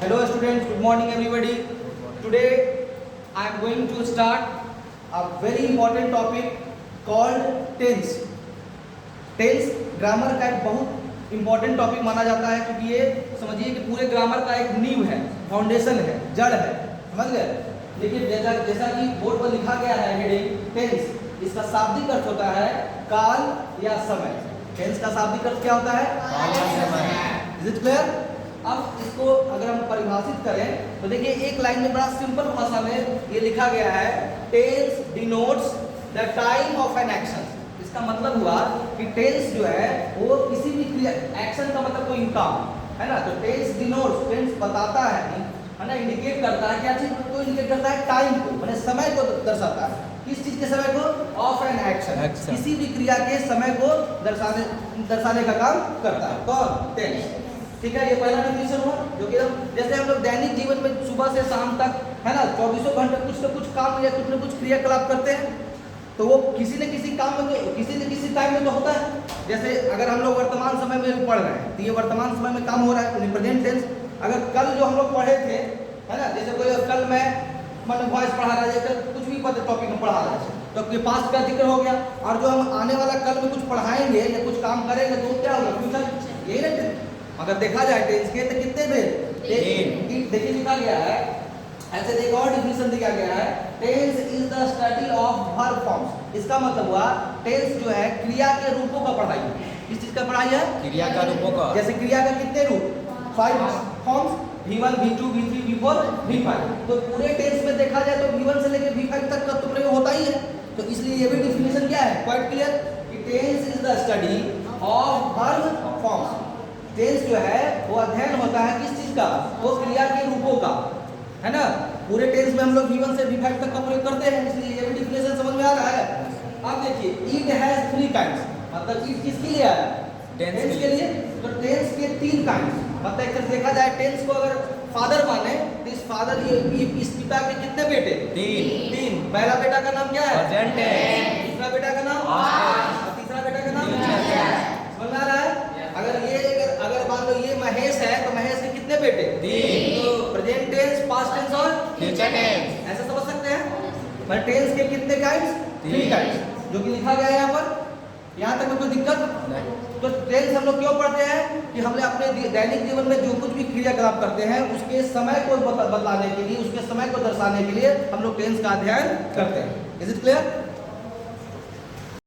Hello students, good morning everybody. Today I am going to start a very important topic called tense. Tense grammar का एक बहुत important topic माना जाता है क्योंकि ये समझिए कि पूरे ग्रामर का एक नींव है, फाउंडेशन है, जड़ है, समझ गए। देखिए जैसा कि बोर्ड पर लिखा गया है हेडिंग टेंस, इसका शाब्दिक अर्थ होता है काल या समय। टेंस का शाब्दिक अर्थ क्या होता है? काल या समय। Is it clear? अब इसको अगर हम परिभाषित करें तो देखिए एक लाइन में बड़ा सिंपल भाषा में ये लिखा गया है, tense denotes the time of an action. इसका मतलब हुआ कि टेंस जो है वो किसी भी क्रिया, एक्शन का मतलब कोई काम है ना, तो टेंस डिनोट्स, टेंस बताता है ना, इंडिकेट करता है, क्या चीज को इंडिकेट करता है? टाइम को, माने समय को दर्शाता है। किस चीज के समय को? ऑफ एन एक्शन, किसी भी क्रिया के समय को दर्शाने का काम करता है। कौन? टेंस। ठीक है, ये पहला डेफिनेशन हुआ जो कि जैसे हम लोग दैनिक जीवन में सुबह से शाम तक है ना 24 घंटे कुछ न कुछ काम या कुछ न कुछ क्रियाकलाप करते हैं, तो वो किसी न किसी काम में तो किसी न किसी टाइम में तो होता है। जैसे अगर हम लोग वर्तमान समय में पढ़ रहे हैं तो ये वर्तमान समय में काम हो रहा है, प्रेजेंट टेंस। अगर कल जो हम लोग पढ़े थे है ना, जैसे कोई कल मैं मतलब वॉइस पढ़ा रहा है, कुछ भी टॉपिक में पढ़ा रहा है तो आपके पास का जिक्र हो गया, और जो हम आने वाला कल में कुछ पढ़ाएंगे या कुछ काम करेंगे तो क्या होगा? फ्यूचर। यही ना, अगर देखा जाए टेंस के तो कितने भेद? देखिए लिखा गया है ऐसे, एक और डिफिनेशन दिया गया है, tense is the study of verb forms. इसका मतलब हुआ टेंस जो है क्रिया के रूपों का पढ़ाई है। किस चीज का पढ़ाई है? क्रिया का रूपों का। जैसे क्रिया का कितने रूप? 5 forms, V1 V2 V3 V4 V5। तो पूरे टेंस में देखा जाए तो V1 से लेकर V5 तक का तो प्रयोग होता ही है, तो इसलिए ये भी डिफिनेशन क्या है? क्वाइट क्लियर कि tense is the study of verb forms. Tense जो है वो अध्ययन होता है किस चीज का? वो क्रिया के रूपों का, है ना। पूरे टेंस में हम लोग V1 से V5 तक का प्रयोग करते हैं, इसलिए ये भी डिफिनेशन समझ में आ रहा है। अब देखिए इट हैज 3 काइंड्स, मतलब इट किसके लिए आया? टेंस के लिए। तो टेंस के 3 काइंड्स, मतलब एक तरह देखा जाए टेंस को अगर फादर माने तो इस फादर ये इस पिता के कितने बेटे? 3। पहला बेटा का नाम क्या है? Present tense. दूसरा बेटा का नाम पास्ट, और तीसरा बेटा का नाम समझ में आ रहा है? अगर मान लो ये महेश है तो महेश के कितने बेटे? 3। तो प्रेजेंट टेंस, पास्ट टेंस और फ्यूचर टेंस, ऐसे समझ सकते हैं। पर टेंस के कितने काइंड्स? 3 काइंड्स, जो कि लिखा गया है यहाँ पर। यहाँ तक में कोई दिक्कत नहीं। तो टेंस हम लोग क्यों पढ़ते हैं कि हमने अपने दैनिक जीवन में जो कुछ भी क्रियाकलाप करते हैं उसके समय को बतलाने के लिए, उसके समय को दर्शाने के लिए हम लोग टेंस का अध्ययन करते हैं। Is it clear?